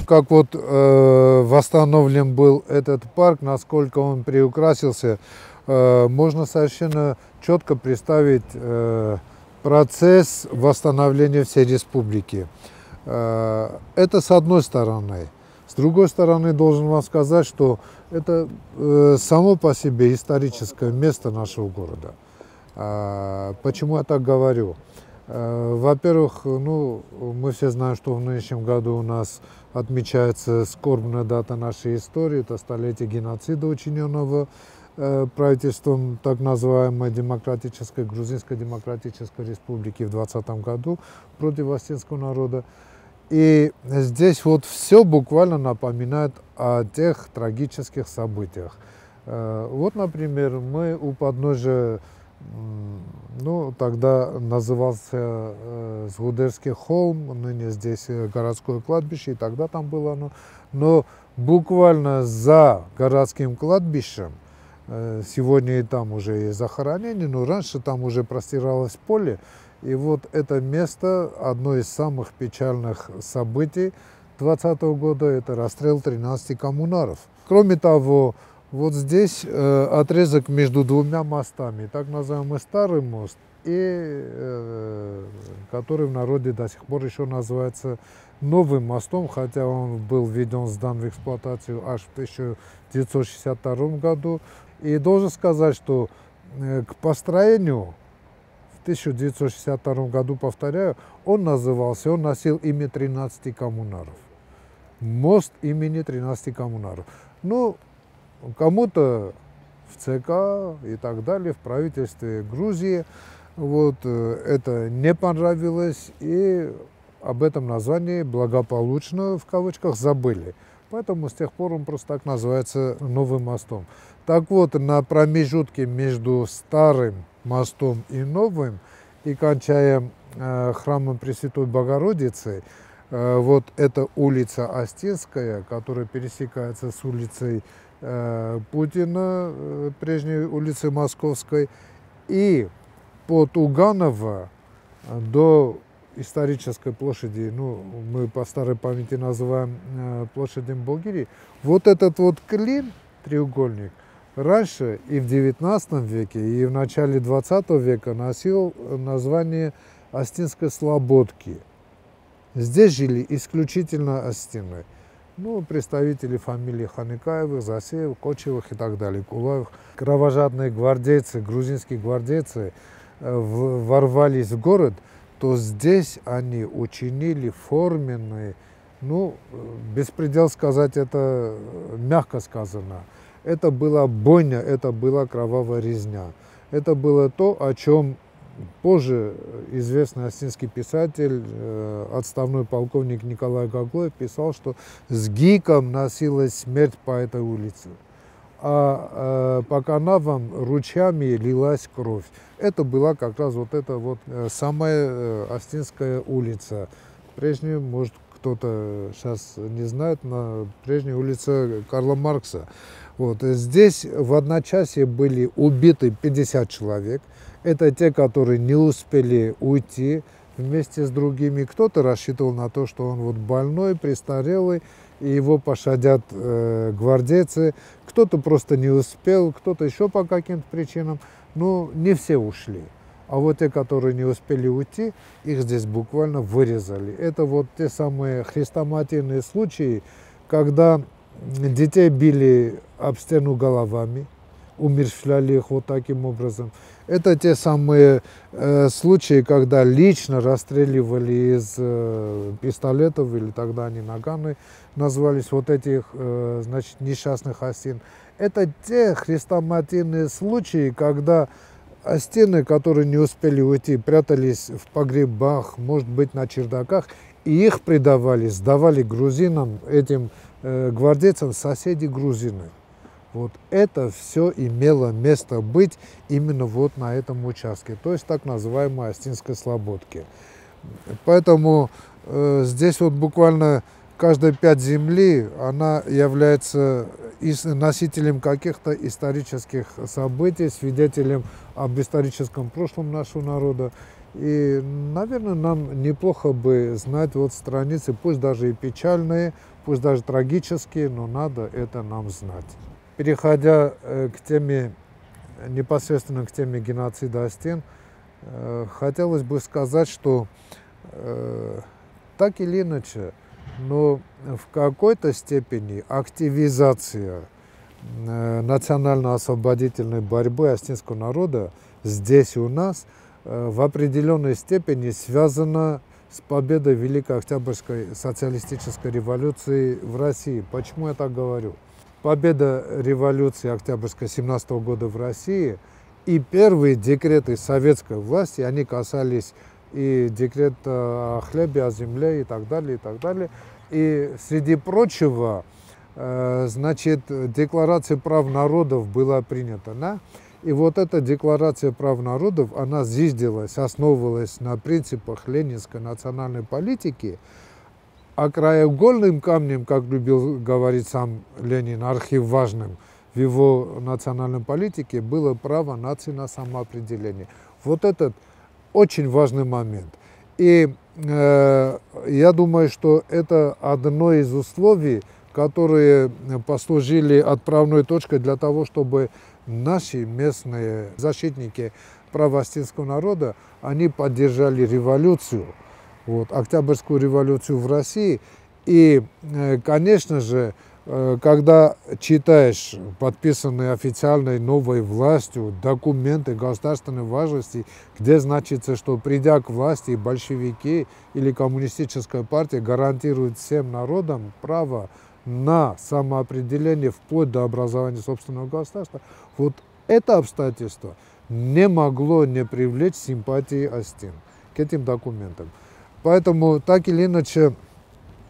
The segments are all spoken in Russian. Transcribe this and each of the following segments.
как вот восстановлен был этот парк, насколько он приукрасился, можно совершенно четко представить процесс восстановления всей республики. Это с одной стороны. С другой стороны, должен вам сказать, что это само по себе историческое место нашего города. Почему я так говорю? Во-первых, ну, мы все знаем, что в нынешнем году у нас отмечается скорбная дата нашей истории, это столетие геноцида, учиненного правительством так называемой Грузинской Демократической Республики в 2020 году против осетинского народа. И здесь вот все буквально напоминает о тех трагических событиях. Вот, например, мы у подножия, ну, тогда назывался Сгудерский холм, ныне здесь городское кладбище, и тогда там было оно. Но буквально за городским кладбищем, сегодня и там уже есть захоронение, но раньше там уже простиралось поле. И вот это место, одно из самых печальных событий 2020 года, это расстрел 13 коммунаров. Кроме того, вот здесь отрезок между двумя мостами, так называемый Старый мост, и который в народе до сих пор еще называется Новым мостом, хотя он был введен, сдан в эксплуатацию аж в 1962 году. И должен сказать, что к построению в 1962 году, повторяю, он носил имя 13 коммунаров. Мост имени 13 коммунаров. Ну, кому-то в ЦК и так далее, в правительстве Грузии, вот, это не понравилось, и об этом названии благополучно, в кавычках, забыли. Поэтому с тех пор он просто так называется Новым мостом. Так вот, на промежутке между Старым мостом и Новым, и кончая храмом Пресвятой Богородицы, вот эта улица Остинская, которая пересекается с улицей Путина, прежней улицы Московской, и от Уганова до исторической площади, ну, мы по старой памяти называем площадью Болгири, вот этот вот клин, треугольник, раньше и в 19 веке, и в начале 20 века носил название Остинской Слободки. Здесь жили исключительно остины. Ну, представители фамилий Ханикаевых, Засеевых, Кочевых и так далее, Кулаевых. Кровожадные гвардейцы, грузинские гвардейцы ворвались в город, то здесь они учинили форменный, ну, беспредел сказать, это мягко сказано. Это была бойня, это была кровавая резня. Это было то, о чем позже известный остинский писатель, отставной полковник Николай Гоглоев писал, что с ГИКом носилась смерть по этой улице, а по канавам ручьями лилась кровь. Это была как раз вот эта вот самая Остинская улица. Прежняя, может, кто-то сейчас не знает, на прежняя улица Карла Маркса. Вот. Здесь в одночасье были убиты 50 человек. Это те, которые не успели уйти вместе с другими. Кто-то рассчитывал на то, что он вот больной, престарелый, и его пощадят гвардейцы. Кто-то просто не успел, кто-то еще по каким-то причинам. Но не все ушли. А вот те, которые не успели уйти, их здесь буквально вырезали. Это вот те самые хрестоматийные случаи, когда детей били об стену головами, умерщвляли их вот таким образом. Это те самые случаи, когда лично расстреливали из пистолетов, или тогда они наганы назвались, вот этих, значит, несчастных осин. Это те хрестоматийные случаи, когда остины, которые не успели уйти, прятались в погребах, может быть, на чердаках, и их предавали, сдавали грузинам, этим гвардейцам, соседи грузины. Вот это все имело место быть именно вот на этом участке, то есть так называемой Остинской Слободки. Поэтому здесь вот буквально каждая пять земли, она является носителем каких-то исторических событий, свидетелем об историческом прошлом нашего народа. И, наверное, нам неплохо бы знать вот страницы, пусть даже и печальные, пусть даже трагические, но надо это нам знать. Переходя к теме, непосредственно к теме геноцида Остин, хотелось бы сказать, что так или иначе, но в какой-то степени активизация национально-освободительной борьбы остинского народа здесь у нас в определенной степени связана с победой Великой Октябрьской социалистической революции в России. Почему я так говорю? Победа революции Октябрьской 17 года в России и первые декреты советской власти, они касались и декрета о хлебе, о земле и так далее, и так далее. И среди прочего, значит, Декларация прав народов была принята, да? И вот эта Декларация прав народов, она зиждилась, основывалась на принципах ленинской национальной политики, а краеугольным камнем, как любил говорить сам Ленин, архиважным в его национальной политике, было право нации на самоопределение. Вот этот очень важный момент. И я думаю, что это одно из условий, которые послужили отправной точкой для того, чтобы наши местные защитники прав остинского народа, они поддержали революцию, вот, Октябрьскую революцию в России. И, конечно же, когда читаешь подписанные официальной новой властью документы государственной важности, где значится, что придя к власти, большевики или коммунистическая партия гарантируют всем народам право на самоопределение вплоть до образования собственного государства, вот это обстоятельство не могло не привлечь симпатии Остин к этим документам. Поэтому, так или иначе,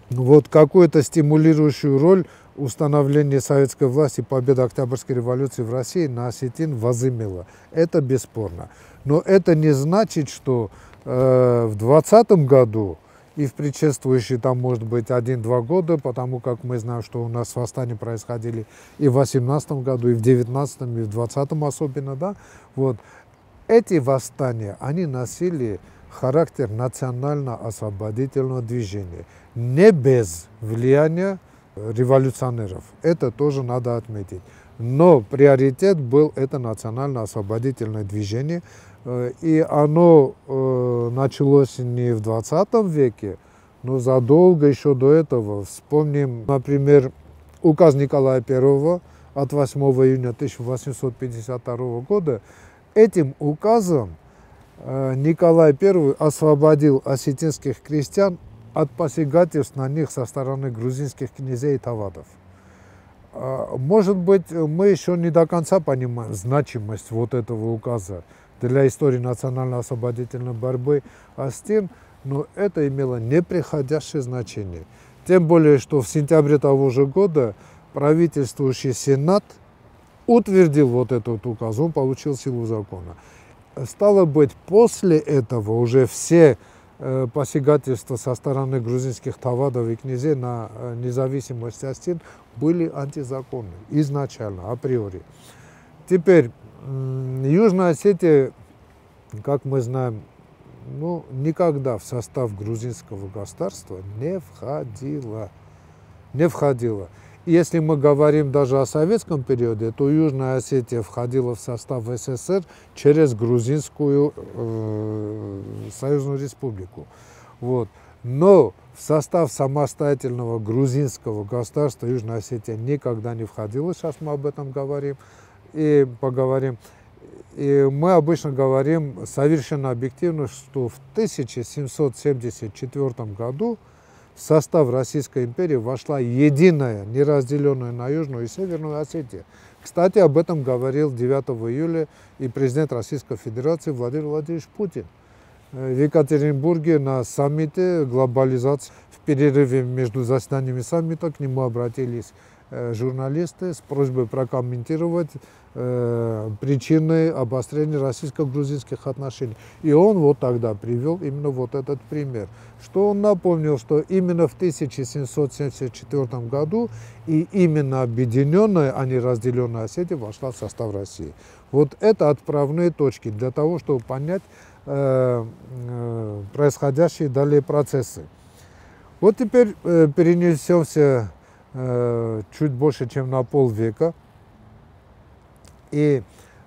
вот какую-то стимулирующую роль установление советской власти, победа Октябрьской революции в России на осетин возымела. Это бесспорно. Но это не значит, что в 2020 году и в предшествующие, там, может быть, 1-2 года, потому как мы знаем, что у нас восстания происходили и в 2018 году, и в 2019, и в 2020 особенно, да, вот. Эти восстания, они носили характер национально-освободительного движения, не без влияния революционеров. Это тоже надо отметить. Но приоритет был это национально-освободительное движение, и оно началось не в 20 веке, но задолго еще до этого. Вспомним, например, указ Николая I от 8 июня 1852 года. Этим указом Николай I освободил осетинских крестьян от посягательств на них со стороны грузинских князей и тавадов. Может быть, мы еще не до конца понимаем значимость вот этого указа для истории национально-освободительной борьбы Остин, но это имело непреходящее значение. Тем более, что в сентябре того же года правительствующий Сенат утвердил вот этот указ, он получил силу закона. Стало быть, после этого уже все посягательства со стороны грузинских тавадов и князей на независимость Остин были антизаконны изначально, априори. Теперь, Южная Осетия, как мы знаем, ну, никогда в состав грузинского государства не входила. Не входила. И если мы говорим даже о советском периоде, то Южная Осетия входила в состав СССР через Грузинскую союзную республику. Вот. Но в состав самостоятельного грузинского государства Южная Осетия никогда не входила. Сейчас мы об этом говорим и поговорим. И мы обычно говорим совершенно объективно, что в 1774 году в состав Российской империи вошла единая, неразделенная на Южную и Северную Осетию. Кстати, об этом говорил 9 июля и президент Российской Федерации Владимир Владимирович Путин в Екатеринбурге на саммите глобализации. В перерыве между заседаниями саммита к нему обратились журналисты с просьбой прокомментировать причины обострения российско-грузинских отношений. И он вот тогда привел именно вот этот пример, что он напомнил, что именно в 1774 году и именно объединенная, а не разделенная Осетия вошла в состав России. Вот это отправные точки для того, чтобы понять происходящие далее процессы. Вот теперь перенесемся чуть больше, чем на полвека. И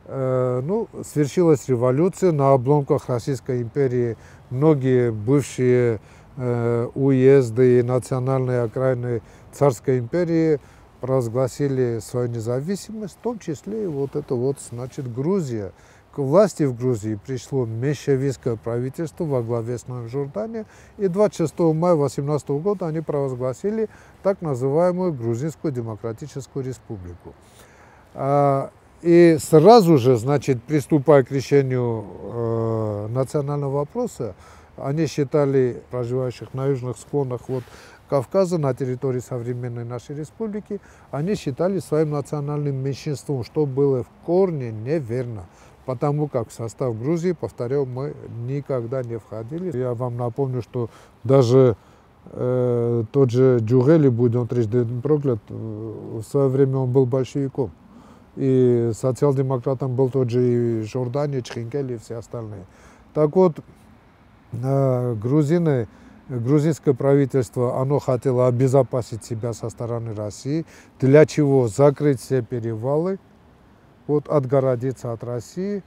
свершилась революция на обломках Российской империи. Многие бывшие уезды и национальные окраины Царской империи провозгласили свою независимость, в том числе и вот это вот, значит, Грузия. К власти в Грузии пришло меньшевистское правительство во главе с Жорданией, и 26 мая 2018 года они провозгласили так называемую Грузинскую демократическую республику. И сразу же, значит, приступая к решению национального вопроса, они считали проживающих на южных склонах Кавказа, на территории современной нашей республики, они считали своим национальным меньшинством, что было в корне неверно. Потому как в состав Грузии, повторяю, мы никогда не входили. Я вам напомню, что даже тот же Джугели, будь он трижды проклят, в свое время он был большевиком. И социал-демократом был тот же и Жордани, Чхинкель и все остальные. Так вот, грузинское правительство, оно хотело обезопасить себя со стороны России, для чего закрыть все перевалы, отгородиться от России.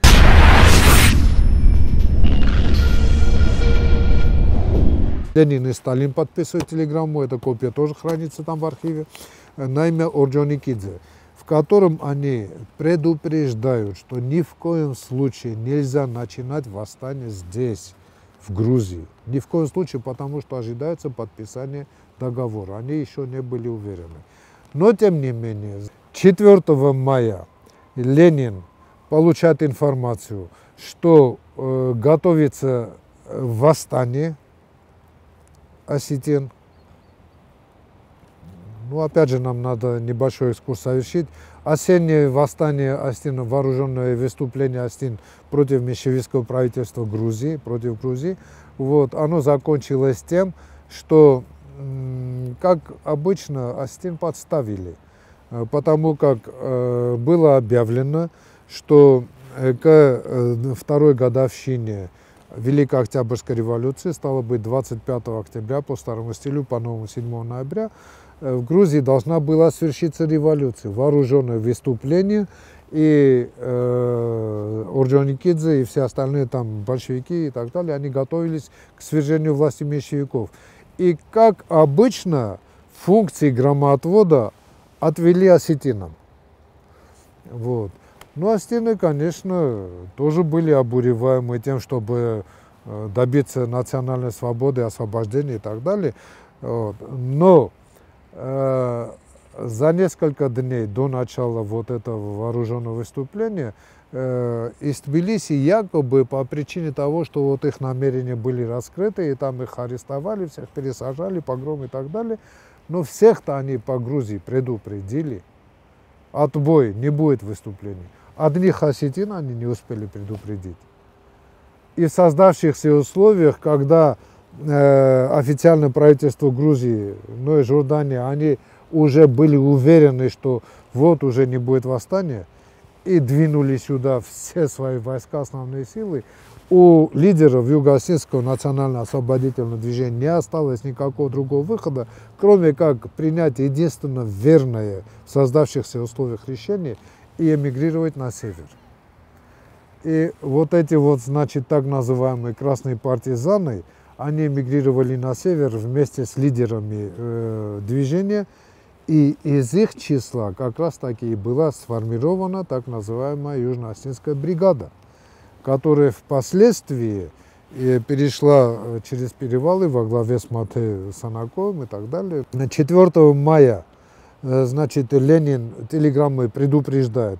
Ленин и Сталин подписывают телеграмму, эта копия тоже хранится там в архиве, на имя Орджоникидзе, в котором они предупреждают, что ни в коем случае нельзя начинать восстание здесь, в Грузии. Ни в коем случае, потому что ожидается подписание договора. Они еще не были уверены. Но, тем не менее, 4 мая Ленин получает информацию, что готовится восстание осетин. Опять же, нам надо небольшой экскурс совершить. Осеннее восстание осетин, вооруженное выступление осетин против меньшевистского правительства Грузии, против Грузии, оно закончилось тем, что, как обычно, осетин подставили. Потому как было объявлено, что к второй годовщине Великой Октябрьской революции, стало быть, 25 октября по старому стилю, по новому 7 ноября, в Грузии должна была свершиться революция, вооруженное выступление, и Орджоникидзе и все остальные там большевики и так далее, они готовились к свержению власти меньшевиков. И, как обычно, функции громоотвода отвели осетинам. Но осетины, конечно, тоже были обуреваемы тем, чтобы добиться национальной свободы, освобождения и так далее. Но за несколько дней до начала этого вооруженного выступления из Тбилиси якобы по причине того, что их намерения были раскрыты, и там их арестовали, всех пересажали, погром и так далее, но всех-то они по Грузии предупредили, отбой, не будет выступлений. Одних осетин они не успели предупредить. И в создавшихся условиях, когда официальное правительство Грузии, и Жордания, они уже были уверены, что уже не будет восстания, и двинули сюда все свои войска, основные силы, у лидеров Юго-Осетинского национально-освободительного движения не осталось никакого другого выхода, кроме как принять единственно верное в создавшихся условиях решение и эмигрировать на север. И эти значит, так называемые красные партизаны, они эмигрировали на север вместе с лидерами движения, и из их числа как раз таки и была сформирована так называемая Южно-Осетинская бригада, которая впоследствии перешла через перевалы во главе с Мате Санаковым и так далее. 4 мая, значит, Ленин телеграммой предупреждает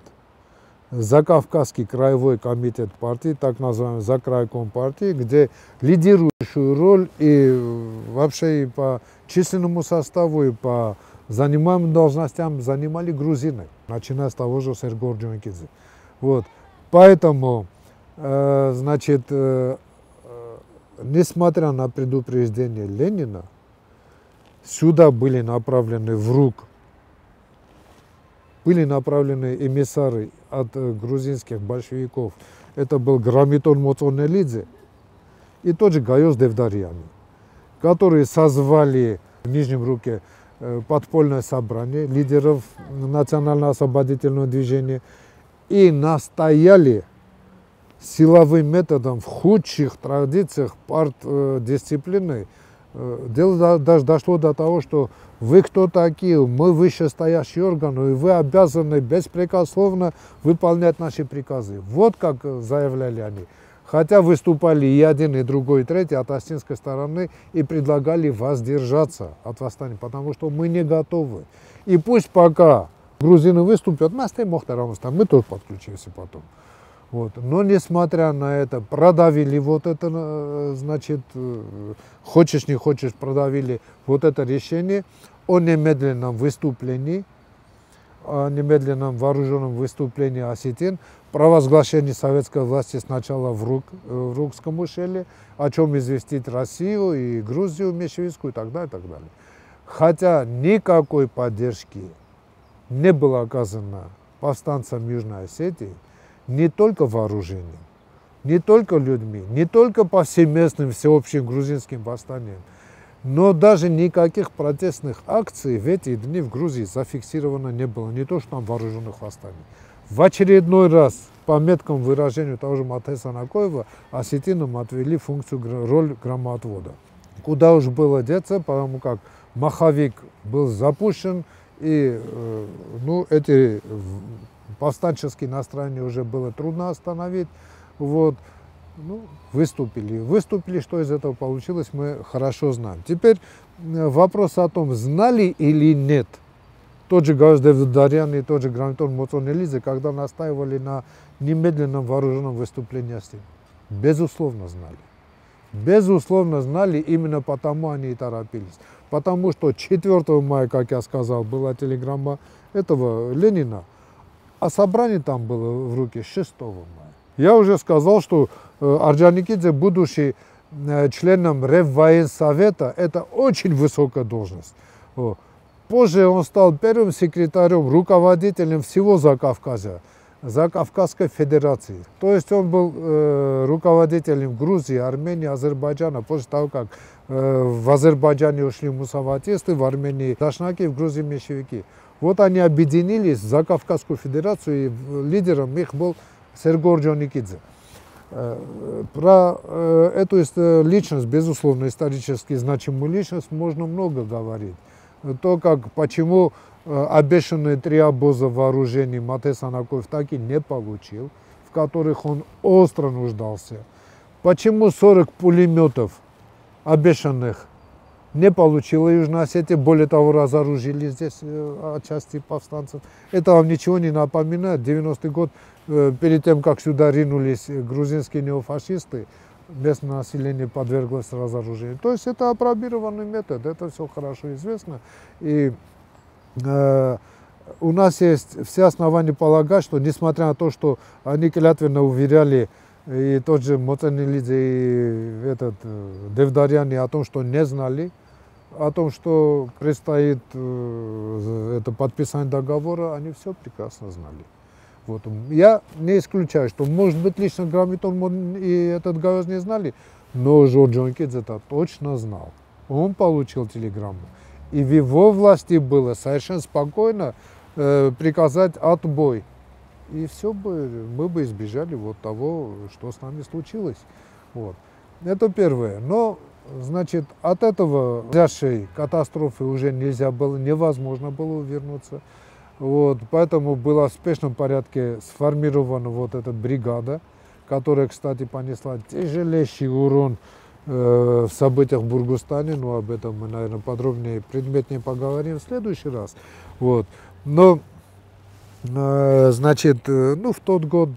Закавказский краевой комитет партии, так называемый Закрайком партии, где лидирующую роль и вообще и по численному составу, и по занимаемым должностям занимали грузины, начиная с того же Серго Орджоникидзе. Поэтому, значит, несмотря на предупреждение Ленина, сюда были направлены в РУК, были направлены эмиссары от грузинских большевиков. Это был Грамитон Моцонелидзе и тот же Гайос Девдарьян, которые созвали в Нижнем Руке подпольное собрание лидеров национально-освободительного движения и настояли силовым методом в худших традициях партдисциплины. Дело даже дошло до того, что вы кто такие, мы вышестоящий орган, и вы обязаны беспрекословно выполнять наши приказы. Вот как заявляли они. Хотя выступали и один, и другой, и третий от астинской стороны и предлагали воздержаться от восстания, потому что мы не готовы. И пусть пока грузины выступят, мы тоже подключимся потом. Вот. Но несмотря на это, продавили вот это, значит, хочешь не хочешь, продавили вот это решение о немедленном выступлении, о немедленном вооруженном выступлении осетин, провозглашении советской власти сначала в Рукском ущелье, о чем известить Россию и Грузию меньшевистскую и так далее, и так далее. Хотя никакой поддержки не было оказано повстанцам Южной Осетии, не только вооружением, не только людьми, не только повсеместным всеобщим грузинским восстанием, но даже никаких протестных акций в эти дни в Грузии зафиксировано не было, не то что там вооруженных восстаний. В очередной раз, по меткому выражению того же Матеса Накоева, осетинам отвели роль громоотвода. Куда уж было деться, потому как маховик был запущен, и эти повстанческие настроения уже было трудно остановить. Вот. Выступили, что из этого получилось, мы хорошо знаем. Теперь вопрос о том, знали или нет. Тот же Гаус Девдарян и тот же Граматон Моцонелидзе, когда настаивали на немедленном вооруженном выступлении осетин. Безусловно знали. Безусловно знали, именно потому они и торопились. Потому что 4 мая, как я сказал, была телеграмма этого Ленина, а собрание там было в руке 6 мая. Я уже сказал, что Орджоникидзе, будучи членом Реввоенсовета, это очень высокая должность. Позже он стал первым секретарем, руководителем всего Закавказья, Закавказской Федерации. То есть он был руководителем Грузии, Армении, Азербайджана. После того, как в Азербайджане ушли мусаватисты, в Армении дашнаки, в Грузии меньшевики. Вот они объединились в Закавказскую Федерацию, и лидером их был Серго Орджоникидзе. Про эту личность, безусловно, исторически значимую личность, можно много говорить. То, почему обещанные 3 обоза вооружений Матес Анакоев так и не получил, в которых он остро нуждался. Почему 40 пулеметов обещанных не получила Южная Осетия, более того, разоружили здесь отчасти повстанцев. Это вам ничего не напоминает? 90-й год, перед тем, как сюда ринулись грузинские неофашисты, местное население подверглось разоружению. То есть это апробированный метод, это все хорошо известно. И у нас есть все основания полагать, что несмотря на то, что они клятвенно уверяли, и тот же Моцонелидзе, и Девдарян, о том, что не знали, о том, что предстоит это подписание договора, они все прекрасно знали. Вот. Я не исключаю, что, может быть, лично Граматон и этот Гаус не знали, но Орджоникидзе это точно знал. Он получил телеграмму. И в его власти было совершенно спокойно приказать отбой. И все бы, мы бы избежали вот того, что с нами случилось. Вот. Это первое. Но, значит, от этого взявшей катастрофы уже невозможно было увернуться. Вот. Поэтому была в спешном порядке сформирована вот эта бригада, которая, кстати, понесла тяжелейший урон в событиях в Бургустане. Но об этом мы, наверное, подробнее, предметнее поговорим в следующий раз. Вот. Но значит, в тот год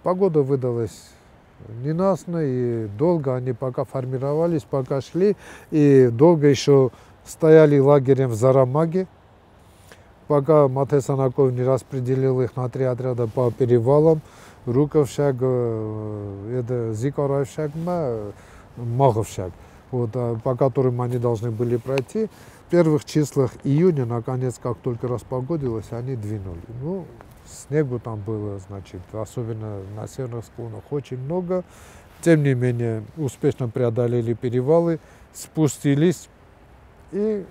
погода выдалась ненастная, и долго они пока формировались, пока шли, и долго еще стояли лагерем в Зарамаге, пока Матес Анакоев не распределил их на 3 отряда по перевалам, Руковшаг, Зикоровшаг, Маговшаг, вот, по которым они должны были пройти. В первых числах июня, наконец, как только распогодилось, они двинули. снегу там было, значит, особенно на северных склонах, очень много. Тем не менее, успешно преодолели перевалы, спустились и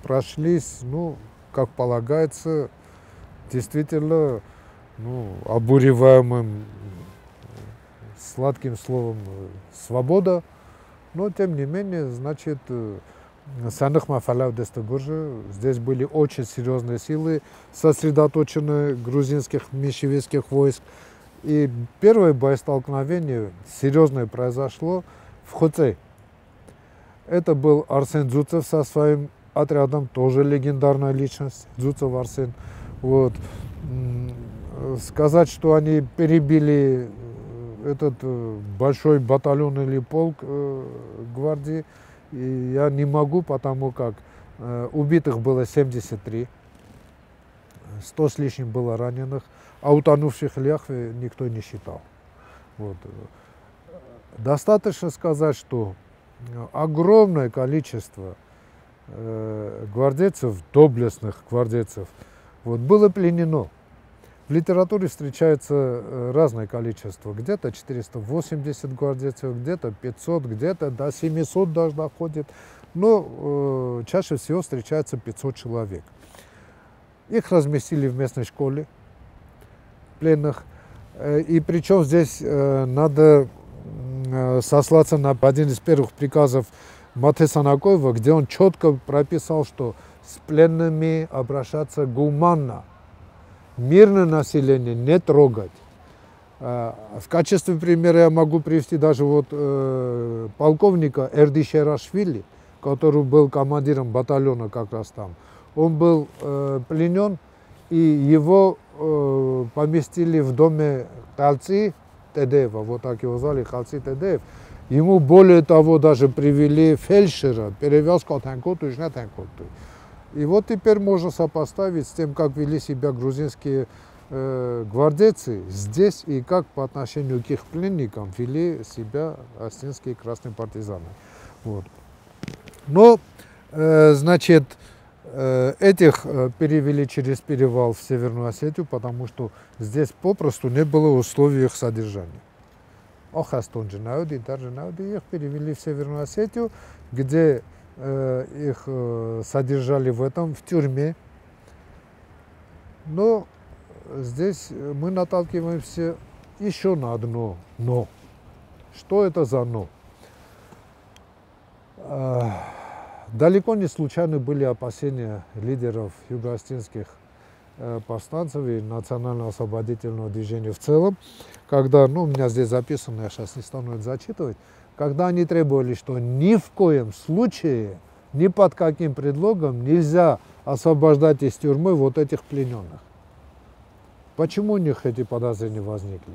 прошлись, ну, как полагается, действительно, ну, обуреваемым сладким словом свобода. Но, тем не менее, значит, Саных Мафаляв Дестагуржи, здесь были очень серьезные силы, сосредоточенные грузинских меньшевистских войск. И первое боестолкновение серьезное произошло в Хоце. Это был Арсен Дзуцев со своим отрядом, тоже легендарная личность, Дзуцев Арсен. Вот. Сказать, что они перебили этот большой батальон или полк гвардии, я не могу, потому как убитых было 73, 100 с лишним было раненых, а утонувших в Ляхве никто не считал. Вот. Достаточно сказать, что огромное количество гвардейцев, доблестных гвардейцев, вот, было пленено. В литературе встречается разное количество. Где-то 480 гвардейцев, где-то 500, где-то до 700 даже доходит. Но чаще всего встречается 500 человек. Их разместили в местной школе пленных. И причем здесь надо сослаться на один из первых приказов Мате Санакоева, где он четко прописал, что с пленными обращаться гуманно. Мирное население не трогать. В качестве примера я могу привести даже вот полковника Эрдишерашвили, который был командиром батальона как раз там. Он был пленен, и его поместили в доме Халци Тедеева, вот так его звали, Халци Тедеев. Ему более того даже привели фельдшера, перевязку от анкоту и снять анкоту. И вот теперь можно сопоставить с тем, как вели себя грузинские гвардейцы здесь и как по отношению к их пленникам вели себя остинские красные партизаны. Вот. Но, значит, этих перевели через перевал в Северную Осетию, потому что здесь попросту не было условий их содержания. Охастонджинауди, Дарджинауди, их перевели в Северную Осетию, где их содержали в тюрьме. Но здесь мы наталкиваемся еще на одно «но». Что это за «но»? Далеко не случайны были опасения лидеров юго-остинских повстанцев и национально-освободительного движения в целом, когда, ну, у меня здесь записано, я сейчас не стану это зачитывать, когда они требовали, что ни в коем случае, ни под каким предлогом нельзя освобождать из тюрьмы вот этих плененных. Почему у них эти подозрения возникли?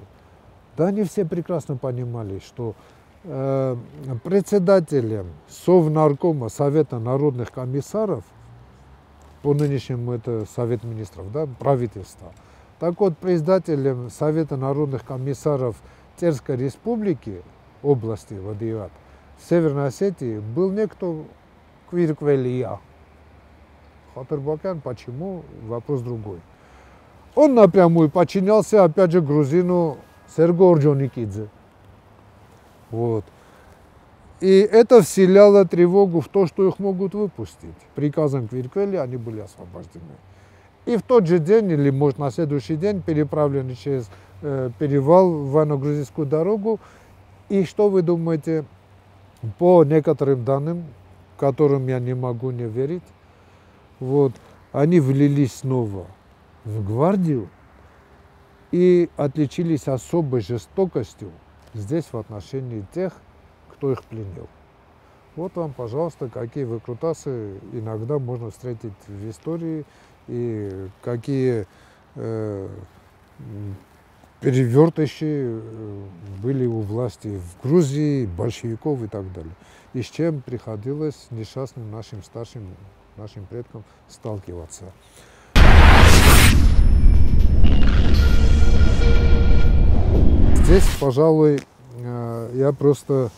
Да они все прекрасно понимали, что председателем Совнаркома, Совета народных комиссаров, по нынешнему это Совет министров, да, правительства, так вот, председателем Совета народных комиссаров Терской республики, области Владиват, в Северной Осетии был некто Квирквелия. Хатырбакян, почему? Вопрос другой. Он напрямую подчинялся, опять же, грузину Серго Орджоникидзе. Вот. И это вселяло тревогу в то, что их могут выпустить. Приказом Квирквели они были освобождены. И в тот же день, или может на следующий день, переправлены через перевал в Вано-Грузинскую дорогу. И что вы думаете, по некоторым данным, которым я не могу не верить, вот, они влились снова в гвардию и отличились особой жестокостью здесь в отношении тех, кто их пленил. Вот вам, пожалуйста, какие выкрутасы иногда можно встретить в истории и какие перевертыши были у власти в Грузии, большевиков и так далее. И с чем приходилось несчастным нашим нашим предкам сталкиваться. Здесь, пожалуй, я просто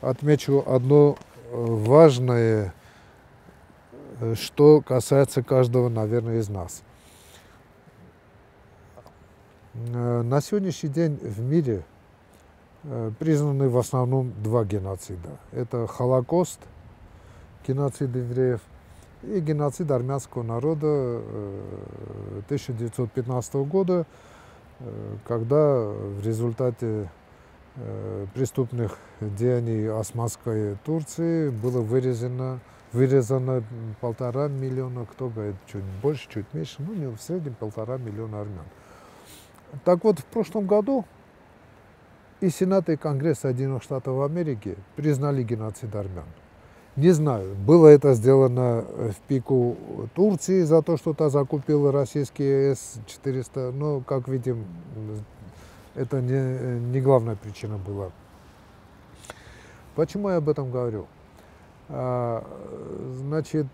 отмечу одно важное, что касается каждого, наверное, из нас. На сегодняшний день в мире признаны в основном два геноцида. Это Холокост, геноцид евреев, и геноцид армянского народа 1915 года, когда в результате преступных деяний Османской Турции было вырезано 1,5 миллиона, кто говорит, чуть больше, чуть меньше, ну, в среднем 1,5 миллиона армян. Так вот, в прошлом году и Сенат, и Конгресс Соединенных Штатов Америки признали геноцид армян. Не знаю, было это сделано в пику Турции за то, что та закупила российские С-400, но, как видим, это не главная причина была. Почему я об этом говорю? Значит,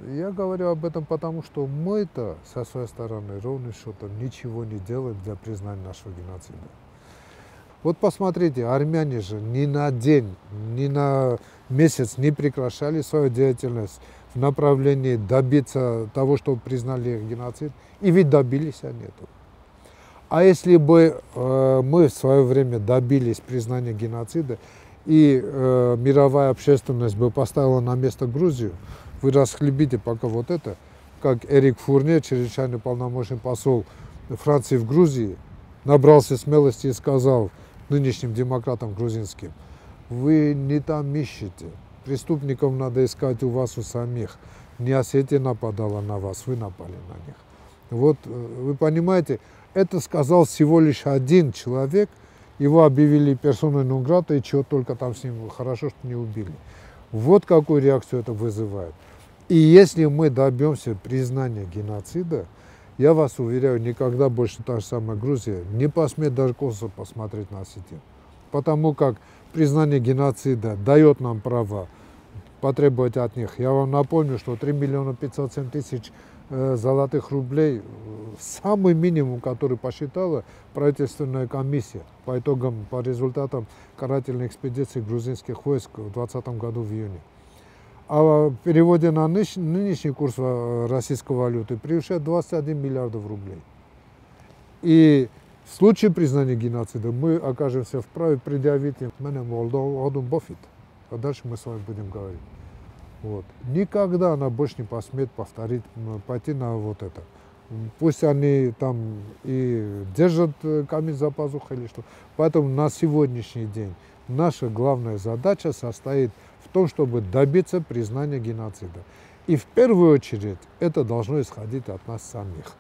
я говорю об этом потому, что мы-то со своей стороны ровным счетом ничего не делаем для признания нашего геноцида. Вот посмотрите, армяне же ни на день, ни на месяц не прекращали свою деятельность в направлении добиться того, чтобы признали их геноцид, и ведь добились они этого. А если бы мы в свое время добились признания геноцида, и мировая общественность бы поставила на место Грузию, вы расхлебите пока вот это, как Эрик Фурне, чрезвычайно полномочный посол Франции в Грузии, набрался смелости и сказал нынешним демократам грузинским: вы не там ищете, преступников надо искать у вас у самих. Не Осетия нападала на вас, вы напали на них. Вот вы понимаете, это сказал всего лишь один человек, его объявили персоной нон грата, и чего только там с ним, хорошо, что не убили. Вот какую реакцию это вызывает. И если мы добьемся признания геноцида, я вас уверяю, никогда больше та же самая Грузия не посмеет даже косо посмотреть на осетин. Потому как признание геноцида дает нам право потребовать от них. Я вам напомню, что 3 миллиона 507 тысяч золотых рублей – самый минимум, который посчитала правительственная комиссия по итогам, по результатам карательной экспедиции грузинских войск в 2020 году в июне. А в переводе на нынешний курс российской валюты превышает 21 миллиардов рублей. И в случае признания геноцида мы окажемся вправе предъявить им бофит. А дальше мы с вами будем говорить. Вот. Никогда она больше не посмеет повторить, пойти на вот это. Пусть они там и держат камень за пазухой или что. Поэтому на сегодняшний день наша главная задача состоит в том, чтобы добиться признания геноцида. И в первую очередь это должно исходить от нас самих.